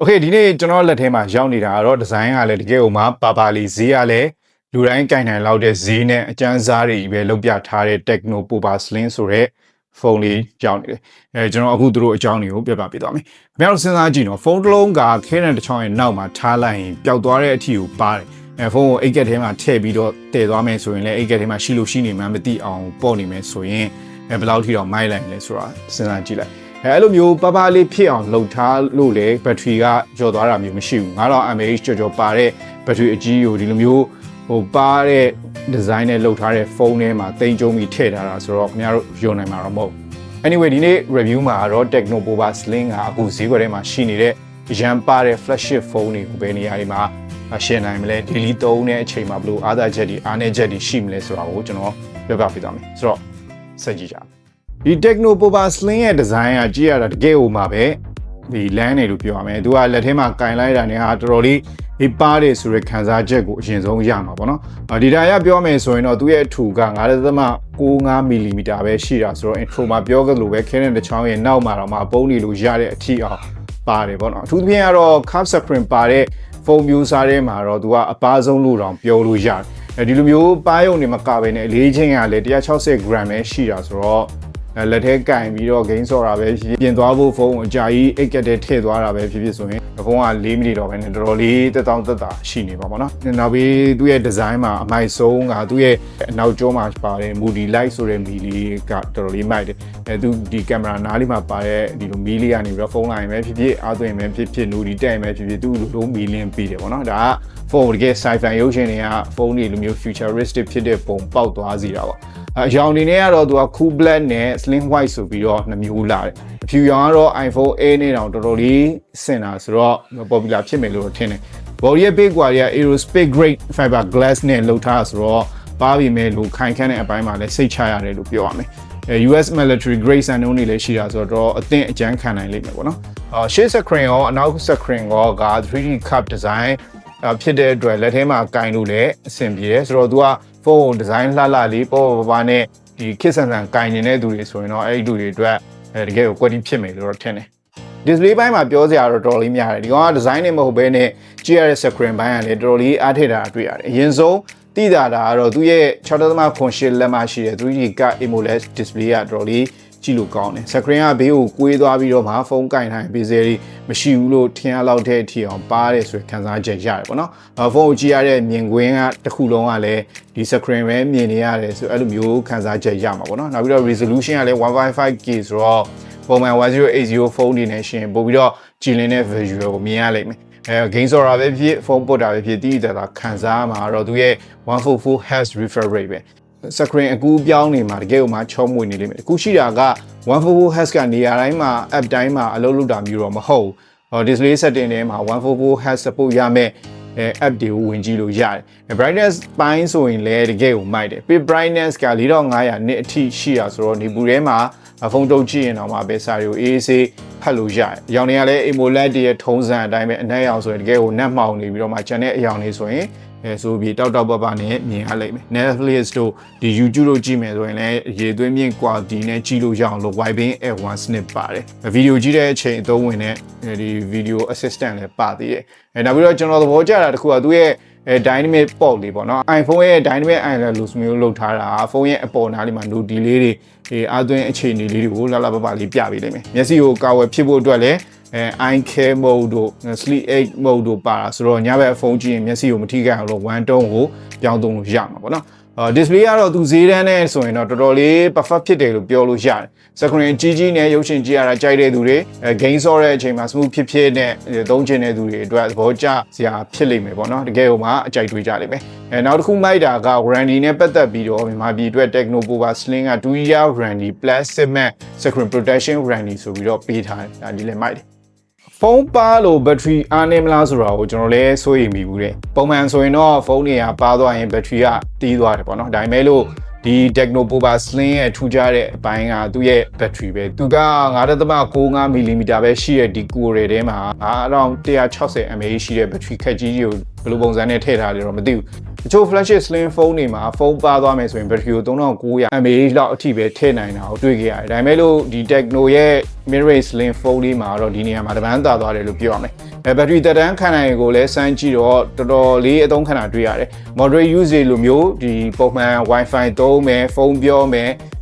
Okay ဒီနေ့ကျွန်တော်လက်ထဲမှာရောက်နေတာကတော့ဒီဇိုင်းကလည်းတကယ်ကိုမှပါလီဈေးကလည်းလူတိုင်းကင်နိုင်လောက်တဲ့ဈေးနဲ့အကျန်းစားတွေပဲလုပ်ပြထားတဲ့ Tecno Pova Slim ဆိုတဲ့ဖုန်းလေးကြောင်းနေတယ်ကျွန်တော်အခုသူတို့အကြောင်းတွေကိုပြပြပေးသွားမယ်ခင်ဗျားတို့စဉ်းစားကြည့်နော်ဖုန်းတစ်လုံးကခဲတဲ့တစ်ချောင်းရဲ့နောက်မှာထားလိုက်ရင်ပျောက်သွားတဲ့အထီကိုပါတယ်ဖုန်းကိုအိတ်ကက်ထဲမှာထည့်ပြီးတော့တည်သွားမယ်ဆိုရင်လည်းအိတ်ကက်ထဲမှာရှိလို့ရှိနေမှမသိအောင်ပေါ့နေမယ်ဆိုရင်ဘယ်လောက်ထိတော့မိုက်လိုက်လဲဆိုတာစဉ်းစားကြည့်လိုက်အဲ့လိုမျိုးပါလေးဖြစ်အောင်လှုပ်ထားလို့လေဘက်ထရီကကျော်သွားတာမျိုးမရှိဘူး9000 mAh ကျော်ပါတဲ့ဘက်ထရီအကြီးကိုဒီလိုမျိုးပါတဲ့ design နဲ့လှုပ်ထားတဲ့ဖုန်းထဲမှာတင်ကြုံပြီးထည့်ထားတာဆိုတော့ခင်ဗျားတို့ယုံနိုင်မှာတော့မဟုတ် Anyway ဒီနေ့ review မှာတော့ Tecno Pova Slim ကအခုဈေးကွက်ထဲမှာရှိနေတဲ့ရန်ပါတဲ့ flagship ဖုန်းတွေကိုဘယ်နေရာတွေမှာရှင်းနိုင်မလဲ daily သုံးတဲ့အချိန်မှာဘယ်လိုအားသာချက်တွေအားနည်းချက်တွေရှိမလဲဆိုတာကိုကျွန်တော်ပြပြပေးသွားမယ်ဆိုတော့ဆက်ကြည့်ကြအောင်ဒီ Tecno Pova Slim ရဲ့ design ကကြည့်ရတာတကယ်ဟိုမှာပဲဒီ lens တွေလို့ပြောရမယ်သူကလက်ထဲမှာကင်လိုက်တာနဲ့ဟာတော်တော်လေးဒီပါတယ်ဆိုတဲ့ခံစားချက်ကိုအရင်ဆုံးရမှာပေါ့နော်ဒီတိုင်းရပြောမယ်ဆိုရင်တော့သူ့ရဲ့အထူက9.65 mm ပဲရှိတာဆိုတော့ intro မှာပြောကြလို့ပဲခဲတဲ့တစ်ချောင်းရဲ့နောက်မှာတော့မှပုံးနေလို့ရတဲ့အထီအောင်ပါတယ်ပေါ့နော်အထူးသဖြင့်ကတော့ curve screen ပါတဲ့ဖုန်းမျိုးစားထဲမှာတော့သူကအပားဆုံးလို့တောင်ပြောလို့ရတယ်ဒီလိုမျိုးပါးရုံနေမကပဲနဲ့အလေးချင်းကလည်း160 gram ပဲရှိတာဆိုတော့လက်ထဲကင်ပြီးတော့ gain ဆော့တာပဲပြင်သွားဖို့ဖုန်းကိုအကြာကြီးအိတ်ကက်တဲ့ထည့်သွားတာပဲဖြစ်ဆိုရင်ဖုန်းက4မိနစ်တော့ပဲနဲ့တော်တော်လေးတက်တောင့်တက်တာရှိနေပါဘောနော်နောက်ပြီးသူ့ရဲ့ design မှာအမိုက်ဆုံးကသူ့ရဲ့အနောက်ကျောမှာပါတယ် moody light ဆိုတဲ့မီလေးကတော်တော်လေးမိုက်တယ်သူဒီကင်မရာနားလေးမှာပါတဲ့ဒီလိုမီလေးကနေပြီးတော့ဖုန်းလိုက်ရင်ပဲဖြစ်အားသွင်းပဲဖြစ်နူဒီတက်ရင်ပဲဖြစ်သူ့လိုမီလင်းပြီးတယ်ပေါ့နော်ဒါကဖုန်းတကယ် sci-fi ရုပ်ရှင်တွေကဖုန်းတွေလိုမျိုး futuristic ဖြစ်တဲ့ပုံပေါက်သွားစီတာပေါ့အရောင်တွေနဲ့ကတော့သူက cool black နဲ့ slim white ဆိုပြီးတော့2မျိုးလာတယ်အဖြူရောင်ကတော့ iPhone A နဲ့တောင်တော်တော်လေးဆင်တာဆိုတော့ popular ဖြစ်မယ်လို့ထင်တယ် body ရဲ့ big quality က aerospace grade fiber glass နဲ့လုပ်ထားတာဆိုတော့ပါပြီမဲ့လို့ခိုင်ခန့်တဲ့အပိုင်းမှာလည်းစိတ်ချရတယ်လို့ပြောရမယ်US military grade စံနှုန်းတွေလည်းရှိတာဆိုတော့အသင့်အကျန်းခံနိုင်လိမ့်မယ်ပေါ့နော်ရှေ့ screen ရောအနောက် screen ရောက 3D curve design ဖြစ်တဲ့အတွက်လက်ထဲမှာကင်လို့လည်းအဆင်ပြေတယ်ဆိုတော့သူကဖုန်း design လှလေးပေါ်ပါနဲ့ဒီခက်ဆန်ဆန်ကင်နေတဲ့သူတွေဆိုရင်တော့အဲ့ဒီလူတွေအတွက်တကယ်ကို quality ဖြစ်မယ်လို့တော့ထင်တယ် display ဘိုင်းမှာပြောစရာတော့တော်တော်လေးများတယ်ဒီကောင်က design နဲ့မဟုတ်ဘဲနဲ့ကြည့်ရတဲ့ screen ဘိုင်းကလည်းတော်တော်လေးအားထည့်တာတွေ့ရတယ်အရင်ဆုံးသိတာကတော့သူရဲ့ 6.8 လက်မရှိတဲ့ 3D Curve AMOLED display ကတော်တော်လေးကြည့်လို့ကောင်းတယ် screen ကဘေးကိုကွေးသွားပြီးတော့မှဖုန်းကင်ထိုင်ပေးစေတွေမရှိဘူးလို့ထင်ရလောက်တဲ့အထိအောင်ပါတယ်ဆိုခံစားချက်ရတယ်ပေါ့နော်ဖုန်းကိုကြည့်ရတဲ့မြင်ကွင်းကတစ်ခုလုံးကလည်းဒီ screen ပဲမြင်နေရတယ်ဆိုအဲ့လိုမျိုးခံစားချက်ရမှာပေါ့နော်နောက်ပြီးတော့ resolution ကလည်း 1.5K ဆိုတော့ပုံမှန် 1080 ဖုန်းတွေနဲ့ရှင်ပို့ပြီးတော့ကြည်လင်းတဲ့ visual ကိုမြင်ရလိမ့်မယ်gain ဆော့တာပဲဖြစ်ဖုန်းပုတ်တာပဲဖြစ်တည်တည်တာခံစားမှာတော့သူရဲ့ 144Hz refresh rate ပဲ screen အကူပြောင်းနေမှာတကယ်ကိုမှချောမွေ့နေလိမ့်မယ်အခုရှိတာက 144Hz ကနေရာတိုင်းမှာ app တိုင်းမှာအလုပ်လုပ်တာမျိုးတော့မဟုတ်ဘူး display setting ထဲမှာ 144Hz support ရမယ်app တွေကိုဝင်ကြည့်လို့ရတယ် brightness ပိုင်းဆိုရင်လည်းတကယ်ကိုမိုက်တယ် peak brightness က4500 nit အထိရှိတာဆိုတော့ဒီဘူးထဲမှာဖုန်းတုပ်ကြည့်ရင်တော့မှပဲစာရီကိုအေးအေးဖတ်လို့ရတယ်။အရောင်တွေကလည်း AMOLED တွေရဲ့ထုံးစံအတိုင်းပဲအနက်ရောင်ဆိုရင်တကယ်ကိုနက်မှောင်နေပြီးတော့မှကျန်တဲ့အရောင်တွေဆိုရင်ဆိုပြီးတောက်ပပနဲ့မြင်ရလိမ့်မယ်။ Netflix တို့ဒီ YouTube တို့ကြည့်မယ်ဆိုရင်လည်းရေသွင်းမြင့် quality နဲ့ကြည့်လို့ရအောင်လို့ Wideband F1 snip ပါတယ်။ဗီဒီယိုကြည့်တဲ့အချိန်အသုံးဝင်တဲ့ဒီ video assistant လည်းပါသေးတယ်။နောက်ပြီးတော့ကျွန်တော်သဘောကျတာတစ်ခုကသူ့ရဲ့dynamic port လေးပေါ့နော် iPhone ရဲ့ dynamic island လို့မျိုးလုပ်ထားတာဖုန်းရဲ့အပေါ်နားလေးမှာ node delay တွေအားသွင်းအခြေအနေလေးတွေကိုလှပလေးပြပေးလိမ့်မယ်မျက်စိကိုကာဝယ်ဖြစ်ဖို့အတွက်လည်းeye care mode တို့ sleep aid mode တို့ပါတာဆိုတော့ညဘက်ဖုန်းကြည့်ရင်မျက်စိကိုမထိခိုက်အောင်လို့1 tone ကိုပြောင်းသုံးလို့ရမှာပေါ့နော်display ကတော့သူဈေးတန်းနဲ့ဆိုရင်တော့တော်တော်လေး perfect ဖြစ်တယ်လို့ပြောလို့ရတယ် screen ကြီးနဲ့ရုပ်ရှင်ကြည့်ရတာကြိုက်တဲ့သူတွေ gain ဆော့တဲ့အချိန်မှာ smooth ဖြစ်နဲ့သုံးချင်တဲ့သူတွေအတွက်သဘောကျစရာဖြစ်လိမ့်မယ်ပေါ့နော်တကယ်ကိုမှအကြိုက်တွေးကြလိမ့်မယ်နောက်တစ်ခုမိုက်တာက warranty နဲ့ပတ်သက်ပြီးတော့မြန်မာပြည်အတွက် Tecno Pova Slim က2 year warranty plus 7 month screen protection warranty ဆိုပြီးတော့ပေးထားတယ်ဒါဒီလည်းမိုက်တယ်ဖုန်းပါလို့ဘက်ထရီအားနည်းမလားဆိုတာကိုကျွန်တော်လည်းစိုးရိမ်မိဘူးတဲ့ပုံမှန်ဆိုရင်တော့ဖုန်းတွေကပါသွားရင်ဘက်ထရီကတီးသွားတယ်ပေါ့နော်ဒါပေမဲ့လို့ဒီ Tecno Pova Slim ရဲ့ထူးခြားတဲ့အပိုင်းကသူ့ရဲ့ဘက်ထရီပဲသူက9.65 mm ပဲရှိတဲ့ဒီ Core ထဲမှာaround 160 mAh ရှိတဲ့ဘက်ထရီခက်ကြီးကိုဘယ်လိုပုံစံနဲ့ထည့်ထားလဲတော့မသိဘူး တချို့ flagship slim phone တွေမှာဖုန်းပါသွားမယ်ဆိုရင် battery ကို3900 mAh လောက်အထိပဲထည့်နိုင်တာကိုတွေ့ခဲ့ရတယ်ဒါပေမဲ့လို့ဒီ Tecno ရဲ့ mid range slim phone လေးမှာတော့ဒီနေရာမှာတပန်းသာသွားတယ်လို့ပြောရမယ်battery သက်တမ်းခံနိုင်ကိုလည်းစမ်းကြည့်တော့တော်တော်လေးအသုံးခံတာတွေ့ရတယ် moderate usage လိုမျိုးဒီပုံမှန် Wi-Fi သုံးမယ်ဖုန်းပြောမယ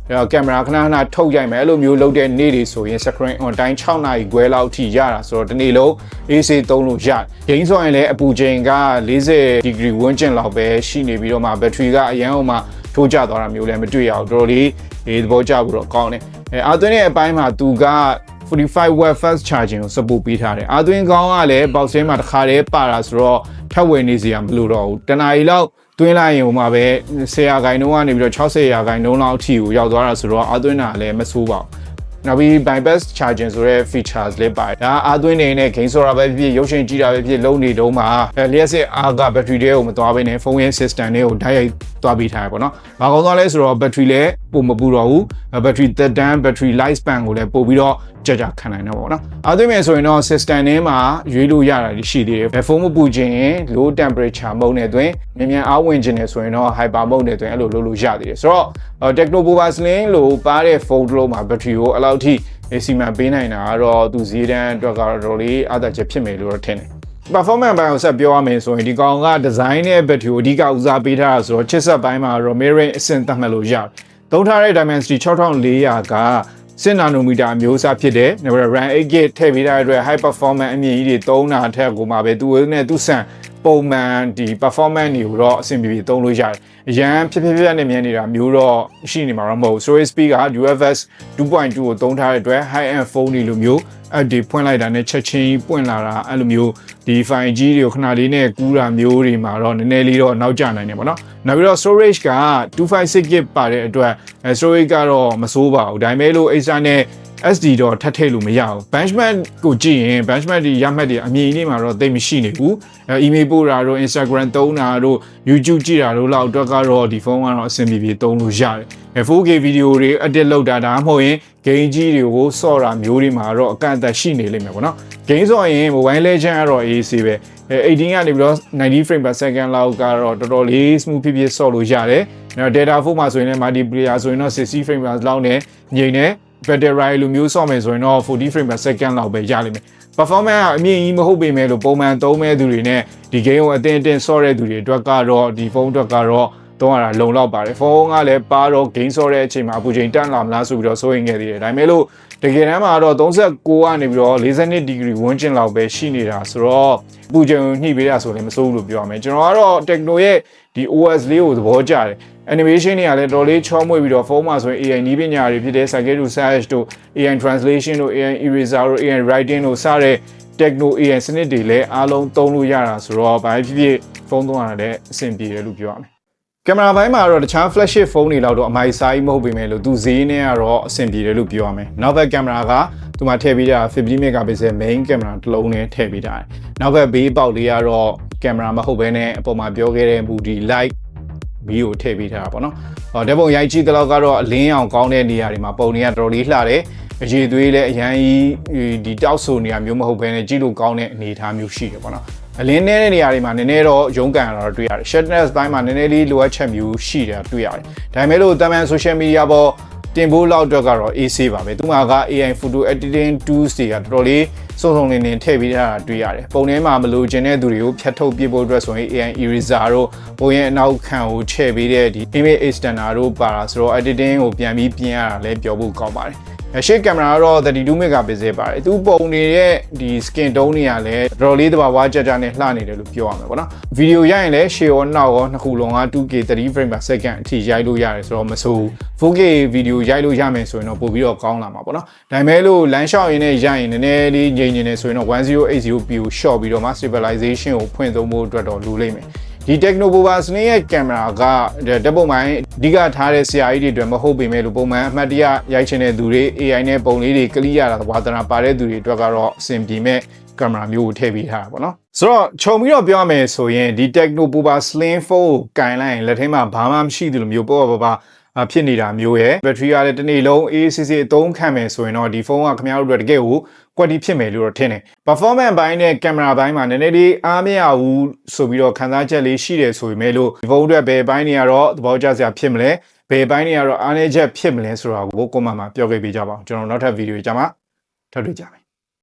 ်ကင်မရာခဏခဏထုတ်ရိုက်မယ်အဲ့လိုမျိုးလုပ်တဲ့နေ့တွေဆိုရင် screen on time 6နာရီခွဲလောက်ထိရတာဆိုတော့ဒီနေ့လုံး AC သုံးလို့ရဂိမ်းဆိုရင်လည်းအပူချိန်က40 degree ဝန်းကျင်လောက်ပဲရှိနေပြီးတော့မှ battery ကအရန်အောင်မှထိုးကျသွားတာမျိုးလည်းမတွေ့ရအောင်တော်တော်လေးသဘောကျဖို့တော့ကောင်းတယ်အာသွင်းတဲ့အပိုင်းမှာသူက45 watt fast charging ကို support ပေးထားတယ်အာသွင်းကောင်းကလည်း box ထဲမှာတစ်ခါတည်းပါတာဆိုတော့ထပ်ဝယ်နေစရာမလိုတော့ဘူးတနားရီလောက်သွင်းလိုက်ရင်ဟိုမှာပဲ10%ကနေပြီးတော့60%လောက်အထိကိုရောက်သွားတာဆိုတော့အာသွင်းတာလည်းမဆိုးပါဘူးနောက်ပြီး bypass charging ဆိုတဲ့ features လေးပါတယ်ဒါအာသွင်းနေတဲ့ game ဆိုတာပဲဖြစ်ရုပ်ရှင်ကြည့်တာပဲဖြစ်လုံးနေတုံးမှာလျှက်စစ်အားက battery တွေကိုမသွားဘဲနဲ့ဖုန်းရဲ့ system တွေကိုဓာတ်ရိုက်သွားပြီးထားရပါတော့။ဘာကောင်းသွားလဲဆိုတော့ battery လည်းပိုမပူတော့ဘူး။ battery သက်တမ်း battery life span ကိုလည်းပို့ပြီးတော့ကြာခံနိုင်တော့ပေါ့နော်။အားသွင်းမယ်ဆိုရင်တော့ system ထဲမှာရွေးလို့ရတာရှိသေးတယ်။ဖုန်းမပူခြင်း low temperature mode နဲ့တွင်မြန်အားဝင်ခြင်းနဲ့ဆိုရင်တော့ hyper mode နဲ့တွင်အဲ့လိုလုပ်လို့ရသေးတယ်။ဆိုတော့ Tecno Pova Slim လို့ပါတဲ့ဖုန်းတစ်လုံးမှာ battery ကိုအဲ့လောက်ထိစီမံပေးနိုင်တာကတော့သူဈေးတန်းအတွက်ကတော့တော်လေးအားသာချက်ဖြစ်မယ်လို့တော့ထင်တယ်။ performance ဘိုင်းကိုဆက်ပြောရမယ်ဆိုရင်ဒီကောင်က design နဲ့ battery ကိုအဓိကဦးစားပေးထားတာဆိုတော့ချစ်ဆက်ပိုင်းမှာတော့ mid range အဆင့်သတ်မှတ်လို့ရတယ်။သုံးထားတဲ့ Dimensity 6400က10 nanometer အမျိုးအစားဖြစ်တဲ့ RAM 8GB ထည့်ပေးထားတဲ့အတွက် high performance အမြင့်ကြီးတွေသုံးတာအထက်ကိုမှပဲသူနဲ့သူဆန်ပုံမှန်ဒီ performance တွေကိုတော့အဆင်ပြေပြေသုံးလို့ရတယ်။အရန်ဖြည်းဖြည်းနဲ့မြင်နေတာမျိုးတော့ရှိနေမှာတော့မဟုတ်ဘူး။ storage speed က UFS 2.2 ကိုသုံးထားတဲ့အတွက် high end phone တွေလိုမျိုးupdate ဖွင့်လိုက်တာနဲ့ချက်ချင်းပွင့်လာတာအဲ့လိုမျိုးဒီ 5G တွေကိုခဏလေးနဲ့ကူးတာမျိုးတွေမှာတော့နည်းနည်းလေးတော့နောက်ကျနိုင်တယ်ပေါ့နော်။နောက်ပြီးတော့ storage က 256GB ပါတဲ့အတွက် storage ကတော့မစိုးပါဘူး။ဒါပေမဲ့လို့ extra နဲ့ SD တော့ထပ်ထည့်လို့မရဘူး benchmark ကိုကြည့်ရင် benchmark ဒီရမှတ်တွေအမြင်လေးမှာတော့သိမရှိနေဘူး email ပို့တာတို့ Instagram သုံးတာတို့ YouTube ကြည့်တာတို့လောက်အတွက်ကတော့ဒီဖုန်းကတော့အဆင်ပြေပြေသုံးလို့ရတယ် 4K ဗီဒီယိုတွေ edit လုပ်တာဒါမှမဟုတ်ရင် game ကြီးတွေကိုဆော့တာမျိုးတွေမှာတော့အကန့်အသတ်ရှိနေလိမ့်မယ်ပေါ့နော် game ဆော့ရင် Mobile Legends ကတော့ AC ပဲ18ကနေပြီးတော့90 frame per second လောက်ကတော့တော်တော်လေး smooth ဖြစ်ဆော့လို့ရတယ်နောက် data 4မှာဆိုရင်လည်း multiplayer ဆိုရင်တော့60 frame per လောက်နဲ့ညိမ့်နေbattery လိုမျိုးဆော့မယ်ဆိုရင်တော့40 frame per second လောက်ပဲရလိမ့်မယ် performance ကအမြင့်ကြီးမဟုတ်ပေမဲ့လို့ပုံမှန်သုံးမဲ့သူတွေနဲ့ဒီ game ကိုအတင်းဆော့တဲ့သူတွေအတွက်ကတော့ဒီဖုန်းအတွက်ကတော့သုံးရတာလုံလောက်ပါတယ်ဖုန်းကလည်းပါတော့ game ဆော့တဲ့အချိန်မှာအပူချိန်တက်လာမလားဆိုပြီးတော့စိုးရိမ်ခဲ့သေးတယ်ဒါပေမဲ့လို့တကယ်တမ်းမှာတော့39ကနေပြီးတော့42 degree ဝန်းကျင်လောက်ပဲရှိနေတာဆိုတော့အပူချိန်ညှိပေးတာဆိုလည်းမစိုးဘူးလို့ပြောရမယ်ကျွန်တော်ကတော့ Tecno ရဲ့ဒီ OS လေးကိုသဘောကျတယ်animation တွေကလည်းတော်လေးချောမွေ့ပြီးတော့ဖုန်းမှာဆိုရင် AI နည်းပညာတွေဖြစ်တဲ့ Circuit to Search တို့ AI Translation တို့ AI Eraser တို့ AI Writing တို့စတဲ့ Tecno AI စနစ်တွေလည်းအားလုံးသုံးလို့ရတာဆိုတော့ဘာဖြစ်ဖြစ်ဖုန်းသုံးရတာလည်းအဆင်ပြေတယ်လို့ပြောရမယ်ကင်မရာဘိုင်းမှာတော့တခြား flagship ဖုန်းတွေလောက်တော့အမိုက်စားကြီးမဟုတ်ပေမဲ့လို့သူဈေးနဲ့ကတော့အဆင်ပြေတယ်လို့ပြောရမယ်နောက်ဘက်ကင်မရာကသူမှာထည့်ပေးတာ50 megapixel main camera တစ်လုံးနဲ့ထည့်ပေးတာနောက်ဘက်ဘေးပေါက်လေးကတော့ကင်မရာမဟုတ်ဘဲနဲ့အပေါ်မှာပြောခဲ့တဲ့ Moody Light ဗီဒီယိုထည့်ပေးထားတာပေါ့နော်ဓာတ်ပုံရိုက်ကြည့်တဲ့လောက်ကတော့အလင်းအောင်ကောင်းတဲ့နေရာတွေမှာပုံတွေကတော်တော်လေးလှတယ်အရေးသွေးလည်းအရန်ကြီးဒီတောက်ဆိုနေရာမျိုးမဟုတ်ဘဲနဲ့ကြည့်လို့ကောင်းတဲ့အနေအထားမျိုးရှိတယ်ပေါ့နော်အလင်းနေတဲ့နေရာတွေမှာနည်းနည်းတော့ရုန်းကန်ရတာတွေ့ရတယ် sharpness ဘိုင်းမှာနည်းနည်းလေးလိုအပ်ချက်မျိုးရှိတယ်တွေ့ရတယ်ဒါပေမဲ့လို့တမန် social media ပေါ်တင်ဖို့လောက်အတွက်ကတော့ AC ပါပဲသူမှာက AI photo editing tools တွေကတော်တော်လေးစုံစုံလင်လင်ထည့်ပေးထားတာတွေ့ရတယ်ပုံထဲမှာမလိုချင်တဲ့သူတွေကိုဖြတ်ထုတ်ပြဖို့အတွက်ဆိုရင် AI eraser တို့ပုံရဲ့အနောက်ခံကိုချဲ့ပေးတဲ့ဒီ image extender တို့ပါတာဆိုတော့ editing ကိုပြန်ပြီးပြင်ရတာလည်းပြောဖို့ကောင်းပါတယ်ရှေ့ကင်မရာကတော့32 megapixel ပါတယ်သူပုံနေတဲ့ဒီ skin tone တွေကလည်းတော်တော်လေးတဘာဝကြကြနဲ့လှနေတယ်လို့ပြောရမှာပေါ့နော်ဗီဒီယိုရိုက်ရင်လည်းရှေ့ရောနောက်ရောနှစ်ခုလုံးက 2K 30 frame per second အထိရိုက်လို့ရတယ်ဆိုတော့မဆိုး 4K ဗီဒီယိုရိုက်လို့ရမယ်ဆိုရင်တော့ပို့ပြီးတော့ကောင်းလာမှာပေါ့နော်ဒါပေမဲ့လို့လမ်းလျှောက်ရင်းနဲ့ရိုက်ရင်နည်းနည်းလေးငြိမ်နေတယ်ဆိုရင်တော့ 1080p ကို short ပြီးတော့မှ stabilization ကိုဖွင့်သုံးဖို့အတွက်တော့လိုလိမ့်မယ်ဒီ Tecno Pova Slim ရဲ့ကင်မရာကဓာတ်ပုံပိုင်းအဓိကထားတဲ့ဆရာကြီးတွေအတွက်မဟုတ်ပေမဲ့လို့ပုံမှန်အမှတ်တရရိုက်ချင်တဲ့သူတွေ AI နဲ့ပုံလေးတွေကလီးရတာဝါသနာပါတဲ့သူတွေအတွက်ကတော့အဆင်ပြေမဲ့ကင်မရာမျိုးကိုထည့်ပေးထားတာပေါ့နော်ဆိုတော့ခြုံပြီးတော့ပြောရမယ်ဆိုရင်ဒီ Tecno Pova Slim 4ကိုကင်လိုက်ရင်လက်ထဲမှာဘာမှမရှိသလိုမျိုးပေါ့ပါဖြစ်နေတာမျိုးရဲ့ဘက်ထရီကလည်းတစ်နေ့လုံးအေးစစ်စစ်အသုံးခံမယ်ဆိုရင်တော့ဒီဖုန်းကခင်ဗျားတို့အတွက်တကယ်ကို quality ဖြစ်မယ်လို့တော့ထင်တယ် performance ဘိုင်းနဲ့ camera ဘိုင်းမှာနည်းနည်းလေးအားမရဘူးဆိုပြီးတော့ခံစားချက်လေးရှိတယ်ဆိုပေမဲ့လို့ဒီဖုန်းအတွက်ဘယ်ဘိုင်းတွေကတော့သဘောကျစရာဖြစ်မလဲဘယ်ဘိုင်းတွေကတော့အားနည်းချက်ဖြစ်မလဲဆိုတာကို comment မှာပြောခဲ့ပေးကြပါဦးကျွန်တော်နောက်ထပ်ဗီဒီယိုကြမှာထပ်တွေ့ကြမယ်